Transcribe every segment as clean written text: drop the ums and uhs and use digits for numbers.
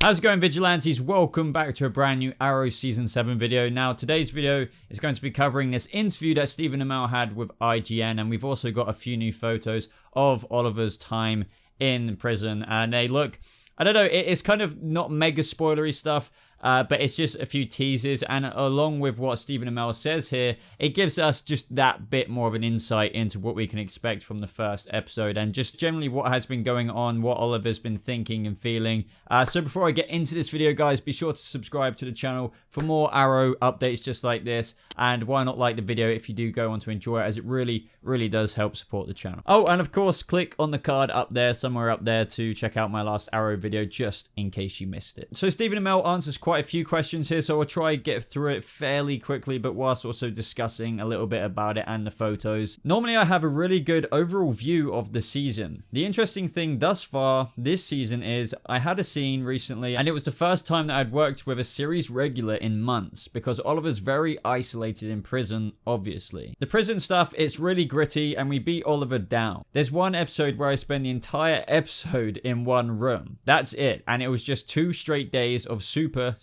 How's it going, Vigilantes? Welcome back to a brand new Arrow Season 7 video. Now, today's video is going to be covering this interview that Stephen Amell had with IGN, and we've also got a few new photos of Oliver's time in prison. And they look, I don't know, it's kind of not mega spoilery stuff, but it's just a few teases, and along with what Stephen Amell says here, it gives us just that bit more of an insight into what we can expect from the first episode, and just generally what has been going on, what Oliver's been thinking and feeling. So before I get into this video, guys, be sure to subscribe to the channel for more Arrow updates just like this, and why not like the video if you do go on to enjoy it, as it really does help support the channel. Oh, and of course, click on the card up there, somewhere up there, to check out my last Arrow video, just in case you missed it. So Stephen Amell answers quite a few questions here, so I'll try to get through it fairly quickly, but whilst also discussing a little bit about it and the photos. Normally I have a really good overall view of the season. The interesting thing thus far this season is I had a scene recently, and it was the first time that I'd worked with a series regular in months, because Oliver's very isolated in prison, obviously. The prison stuff, it's really gritty, and we beat Oliver down. There's one episode where I spend the entire episode in one room. That's it, and it was just 2 straight days of super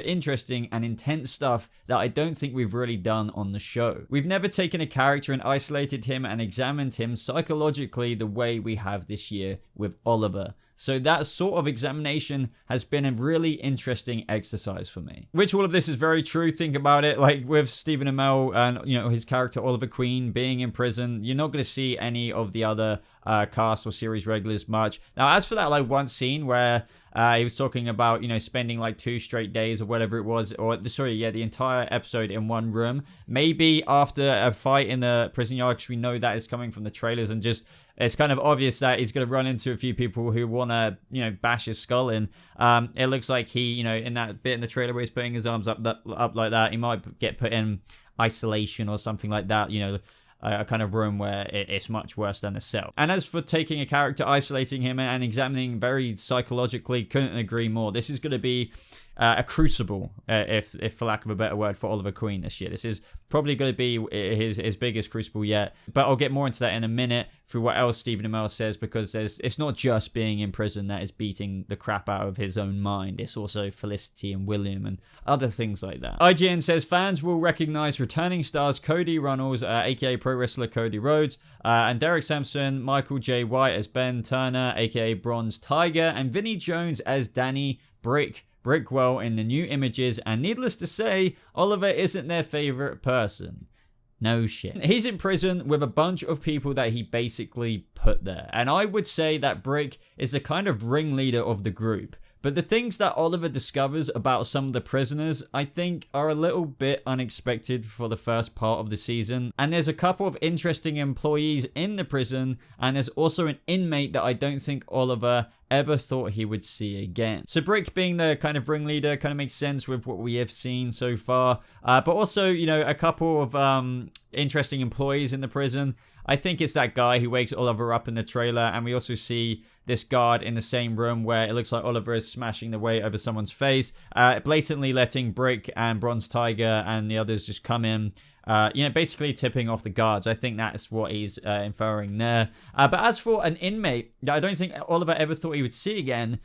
interesting and intense stuff that I don't think we've really done on the show. We've never taken a character and isolated him and examined him psychologically the way we have this year with Oliver. So that sort of examination has been a really interesting exercise for me. Which all of this is very true. Think about it, like with Stephen Amell and, you know, his character Oliver Queen being in prison, you're not going to see any of the other cast or series regulars much. Now, as for that like one scene where he was talking about, you know, spending like 2 straight days or whatever it was, or the entire episode in one room, maybe after a fight in the prison yard, because we know that is coming from the trailers, and just it's kind of obvious that he's going to run into a few people who want to, you know, bash his skull in. It looks like he, you know, in that bit in the trailer where he's putting his arms up like that, he might get put in isolation or something like that, you know, a kind of room where it's much worse than a cell. And as for taking a character, isolating him and examining very psychologically, couldn't agree more. This is going to be a crucible, if for lack of a better word, for Oliver Queen this year. This is probably going to be his biggest crucible yet, but I'll get more into that in a minute through what else Stephen Amell says, because it's not just being in prison that is beating the crap out of his own mind. It's also Felicity and William and other things like that. IGN says fans will recognize returning stars Cody Runnels, aka Pro Wrestler Cody Rhodes, and Derek Sampson, Michael J. White as Ben Turner, aka Bronze Tiger, and Vinnie Jones as Danny Brickwell in the new images, and needless to say, Oliver isn't their favorite person. No shit. He's in prison with a bunch of people that he basically put there, and I would say that Brick is the kind of ringleader of the group. But the things that Oliver discovers about some of the prisoners, I think, are a little bit unexpected for the first part of the season. And there's a couple of interesting employees in the prison, and there's also an inmate that I don't think Oliver ever thought he would see again. So Brick being the kind of ringleader kind of makes sense with what we have seen so far. But also, you know, a couple of interesting employees in the prison. I think it's that guy who wakes Oliver up in the trailer, and we also see this guard in the same room where it looks like Oliver is smashing the weight over someone's face, blatantly letting Brick and Bronze Tiger and the others just come in, you know, basically tipping off the guards. I think that's what he's inferring there. But as for an inmate that I don't think Oliver ever thought he would see again,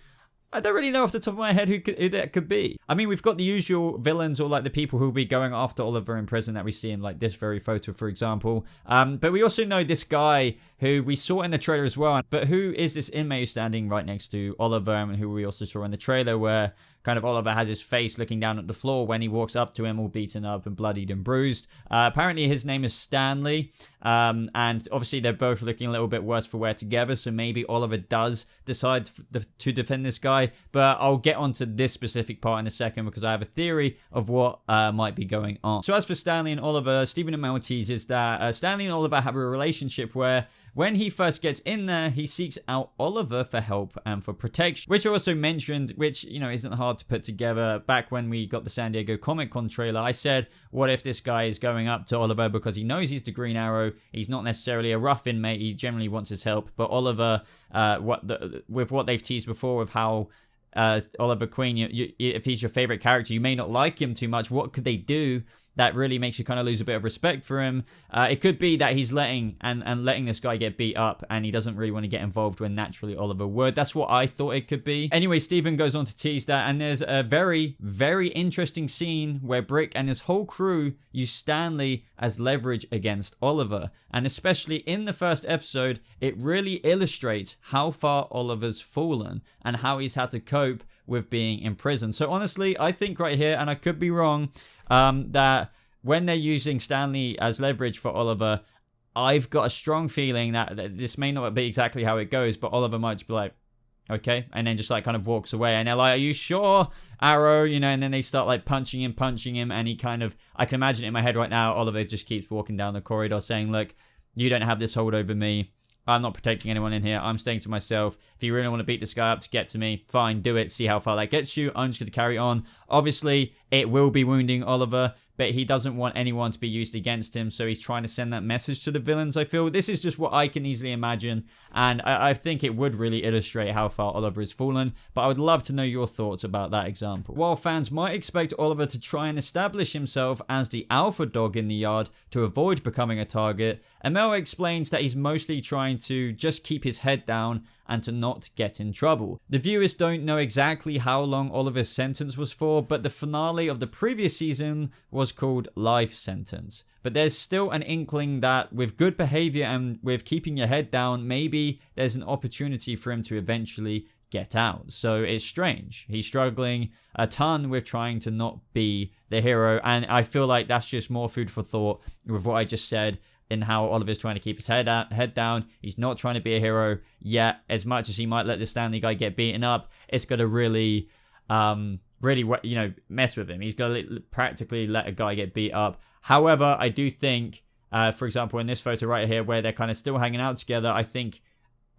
I don't really know off the top of my head who that could be. I mean, we've got the usual villains, or like the people who will be going after Oliver in prison that we see in like this very photo, for example. But we also know this guy who we saw in the trailer as well. But who is this inmate standing right next to Oliver, and who we also saw in the trailer, where kind of Oliver has his face looking down at the floor when he walks up to him, all beaten up and bloodied and bruised. Apparently his name is Stanley, and obviously they're both looking a little bit worse for wear together, so maybe Oliver does decide to defend this guy. But I'll get onto this specific part in a second, because I have a theory of what might be going on. So as for Stanley and Oliver, Stephen Amell teases that Stanley and Oliver have a relationship where when he first gets in there, he seeks out Oliver for help and for protection, which I also mentioned, which, you know, isn't hard to put together. Back when we got the San Diego Comic-Con trailer, I said, what if this guy is going up to Oliver because he knows he's the Green Arrow, he's not necessarily a rough inmate, he generally wants his help, but Oliver, with what they've teased before of how Oliver Queen, if he's your favorite character, you may not like him too much. What could they do that really makes you kind of lose a bit of respect for him? It could be that he's letting this guy get beat up, and he doesn't really want to get involved when naturally Oliver would. That's what I thought it could be. Anyway, Stephen goes on to tease that, and there's a very, very interesting scene where Brick and his whole crew use Stanley as leverage against Oliver. And especially in the first episode, it really illustrates how far Oliver's fallen and how he's had to cope with being in prison. So honestly, I think right here, and I could be wrong, that when they're using Stanley as leverage for Oliver, I've got a strong feeling that this may not be exactly how it goes, but Oliver might just be like, okay, and then just like kind of walks away, and they're like, are you sure, Arrow? You know, and then they start like punching him, and he kind of, I can imagine it in my head right now, Oliver just keeps walking down the corridor saying, look, you don't have this hold over me. I'm not protecting anyone in here. I'm staying to myself. If you really want to beat this guy up to get to me, fine, do it. See how far that gets you. I'm just going to carry on. Obviously, it will be wounding Oliver, but he doesn't want anyone to be used against him, so he's trying to send that message to the villains, I feel. This is just what I can easily imagine, and I think it would really illustrate how far Oliver has fallen, but I would love to know your thoughts about that example. While fans might expect Oliver to try and establish himself as the alpha dog in the yard to avoid becoming a target, Amell explains that he's mostly trying to just keep his head down and to not get in trouble. The viewers don't know exactly how long Oliver's sentence was for, but the finale of the previous season was called Life Sentence. But there's still an inkling that with good behavior and with keeping your head down, maybe there's an opportunity for him to eventually get out. So it's strange. He's struggling a ton with trying to not be the hero, and I feel like that's just more food for thought with what I just said, in how Oliver's trying to keep his head down. He's not trying to be a hero yet. As much as he might let the Stanley guy get beaten up, it's going to really, mess with him. He's going to practically let a guy get beat up. However, I do think, for example, in this photo right here, where they're kind of still hanging out together, I think,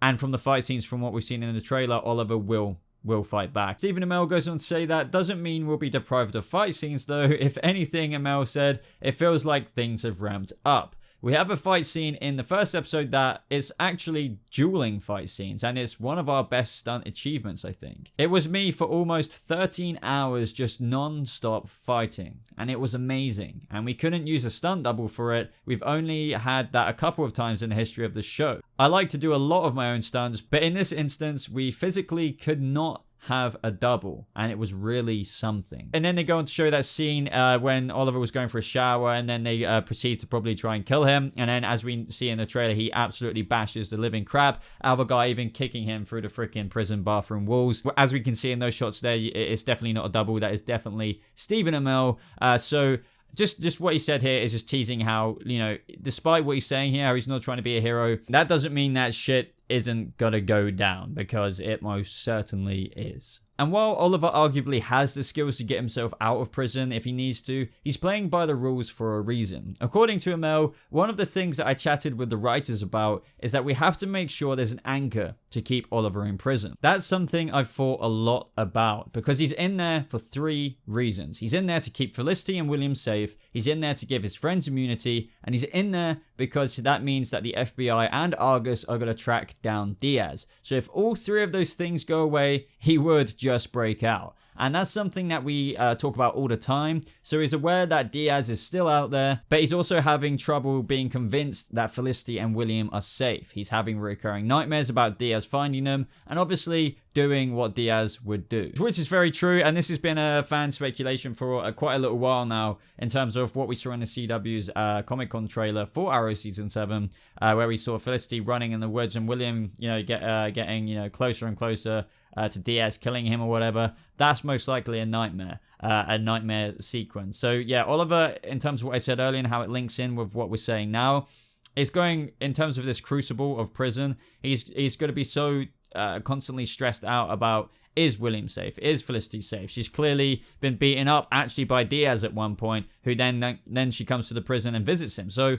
and from the fight scenes from what we've seen in the trailer, Oliver will fight back. Stephen Amell goes on to say that doesn't mean we'll be deprived of fight scenes though. If anything, Amell said, it feels like things have ramped up. We have a fight scene in the first episode that is actually dueling fight scenes, and it's one of our best stunt achievements, I think. It was me for almost 13 hours just non-stop fighting, and it was amazing, and we couldn't use a stunt double for it. We've only had that a couple of times in the history of the show. I like to do a lot of my own stunts, but in this instance, we physically could not have a double, and it was really something. And then they go on to show that scene when Oliver was going for a shower, and then they proceed to probably try and kill him, and then as we see in the trailer, he absolutely bashes the living crap out of a guy, even kicking him through the freaking prison bathroom walls. As we can see in those shots there, it's definitely not a double. That is definitely Stephen Amell. So just what he said here is just teasing how, you know, despite what he's saying here, how he's not trying to be a hero, that doesn't mean that shit isn't gonna go down, because it most certainly is. And while Oliver arguably has the skills to get himself out of prison if he needs to, he's playing by the rules for a reason. According to Amell, one of the things that I chatted with the writers about is that we have to make sure there's an anchor to keep Oliver in prison. That's something I've thought a lot about, because he's in there for 3 reasons. He's in there to keep Felicity and William safe, he's in there to give his friends immunity, and he's in there because that means that the FBI and Argus are going to track down Diaz. So if all 3 of those things go away, he would just break out. And that's something that we talk about all the time. So he's aware that Diaz is still out there, but he's also having trouble being convinced that Felicity and William are safe. He's having recurring nightmares about Diaz finding them, and obviously doing what Diaz would do. Which is very true, and this has been a fan speculation for quite a little while now, in terms of what we saw in the CW's Comic-Con trailer for Arrow Season 7, where we saw Felicity running in the woods and William, you know, getting closer and closer to Diaz, killing him or whatever. That's most likely a nightmare sequence. So yeah, Oliver, in terms of what I said earlier and how it links in with what we're saying now, is going, in terms of this crucible of prison, he's going to be so constantly stressed out about, is William safe? Is Felicity safe? She's clearly been beaten up actually by Diaz at one point, who then she comes to the prison and visits him. So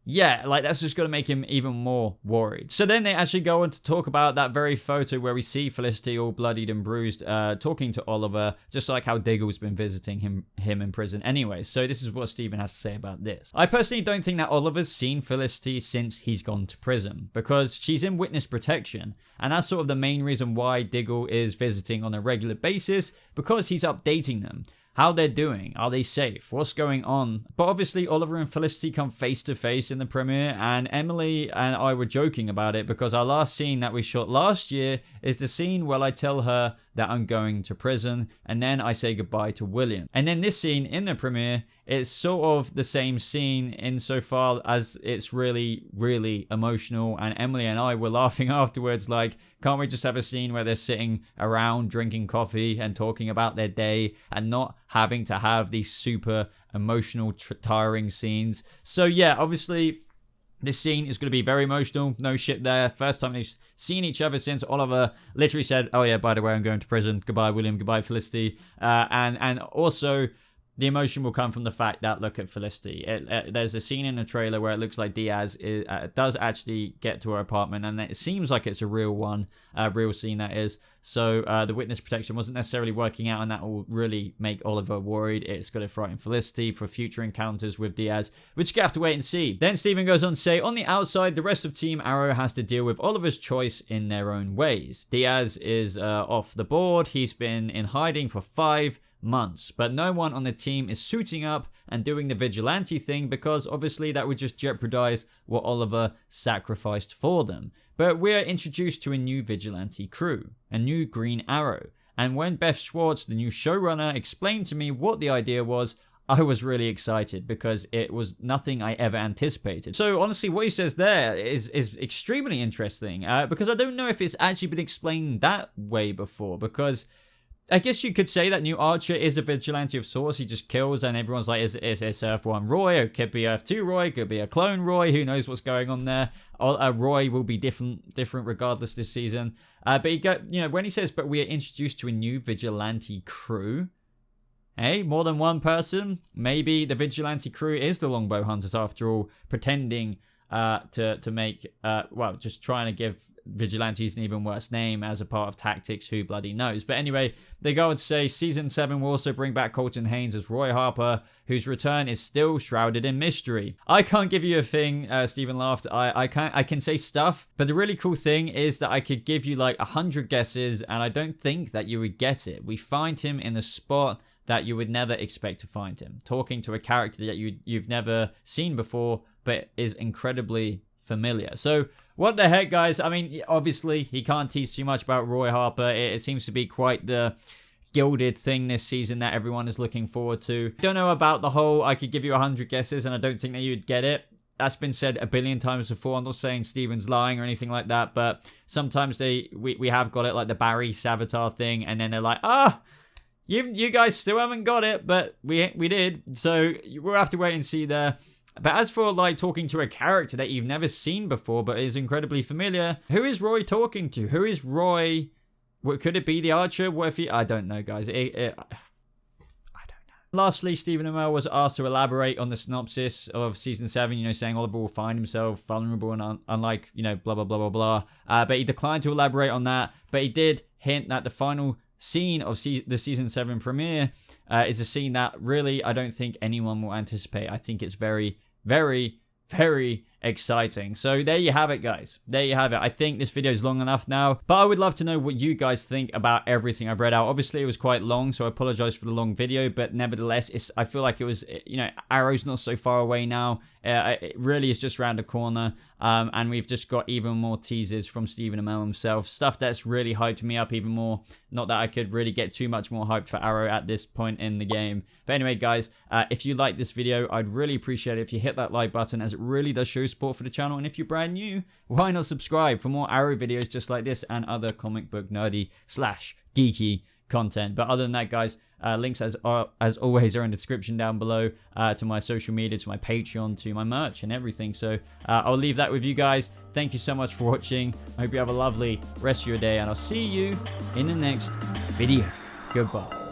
yeah, like that's just going to make him even more worried. So then they actually go on to talk about that very photo where we see Felicity all bloodied and bruised, talking to Oliver, just like how Diggle's been visiting him in prison anyway. So this is what Steven has to say about this. I personally don't think that Oliver's seen Felicity since he's gone to prison, because she's in witness protection, and that's sort of the main reason why Diggle is visiting on a regular basis, because he's updating them. How they're doing, are they safe, what's going on? But obviously Oliver and Felicity come face to face in the premiere, and Emily and I were joking about it because our last scene that we shot last year is the scene where I tell her that I'm going to prison, and then I say goodbye to William. And then this scene in the premiere, it's sort of the same scene insofar as it's really, really emotional, and Emily and I were laughing afterwards like, can't we just have a scene where they're sitting around drinking coffee and talking about their day and not having to have these super emotional, tiring scenes? So yeah, obviously this scene is going to be very emotional, no shit there. First time they've seen each other since Oliver literally said, oh yeah, by the way, I'm going to prison. Goodbye, William. Goodbye, Felicity. And also, the emotion will come from the fact that, look at Felicity. There's a scene in the trailer where it looks like Diaz does actually get to her apartment, and it seems like it's a real one, real scene that is. So the witness protection wasn't necessarily working out, and that will really make Oliver worried. It's going to frighten Felicity for future encounters with Diaz, which you have to wait and see. Then Steven goes on to say, on the outside, the rest of Team Arrow has to deal with Oliver's choice in their own ways. Diaz is off the board. He's been in hiding for 5 months, but no one on the team is suiting up and doing the vigilante thing, because obviously that would just jeopardize what Oliver sacrificed for them. But we're introduced to a new vigilante crew, a new Green Arrow, and when Beth Schwartz, the new showrunner, explained to me what the idea was, I was really excited because it was nothing I ever anticipated. So honestly, what he says there is extremely interesting, because I don't know if it's actually been explained that way before, because I guess you could say that new Archer is a vigilante of sorts. He just kills, and everyone's like, is Earth 1 Roy? It could be Earth 2 Roy. It could be a clone Roy. Who knows what's going on there? Roy will be different regardless this season. But when he says, but we are introduced to a new vigilante crew. Hey, more than one person? Maybe the vigilante crew is the Longbow Hunters after all, pretending to make, just trying to give vigilantes an even worse name as a part of tactics, who bloody knows. But anyway, they go on to say season 7 will also bring back Colton Haynes as Roy Harper, whose return is still shrouded in mystery. I can't give you a thing, Steven laughed. I can say stuff, but the really cool thing is that I could give you like 100 guesses, and I don't think that you would get it. We find him in a spot that you would never expect to find him, talking to a character that you've never seen before, but is incredibly familiar. So what the heck, guys? I mean, obviously he can't tease too much about Roy Harper. It seems to be quite the gilded thing this season that everyone is looking forward to. Don't know about the whole I could give you 100 guesses and I don't think that you'd get it. That's been said a billion times before. I'm not saying Steven's lying or anything like that, but sometimes we have got it, like the Barry Savitar thing, and then they're like, you guys still haven't got it, but we did. So we'll have to wait and see there. But as for like talking to a character that you've never seen before but is incredibly familiar, who is Roy talking to? Who is Roy? Could it be the Archer? What if he? I don't know, guys. I don't know. Lastly, Stephen Amell was asked to elaborate on the synopsis of season 7. Saying Oliver will find himself vulnerable and unlike blah blah blah blah blah. But he declined to elaborate on that. But he did hint that the final scene of the season 7 premiere is a scene that really I don't think anyone will anticipate. I think it's very, very, very exciting. So there you have it, guys. There you have it. I think this video is long enough now, but I would love to know what you guys think about everything I've read out. Obviously it was quite long, so I apologize for the long video, but nevertheless I feel like it was, Arrow's not so far away now. It really is just around the corner, and we've just got even more teases from Stephen Amell himself, stuff that's really hyped me up even more. Not that I could really get too much more hyped for Arrow at this point in the game. But anyway, guys, if you like this video, I'd really appreciate it if you hit that like button, as it really does show support for the channel. And if you're brand new, why not subscribe for more Arrow videos just like this and other comic book nerdy / geeky content. But other than that, guys, links as always are in the description down below, to my social media, to my Patreon, to my merch and everything. So I'll leave that with you guys. Thank you so much for watching. I hope you have a lovely rest of your day, and I'll see you in the next video. Goodbye.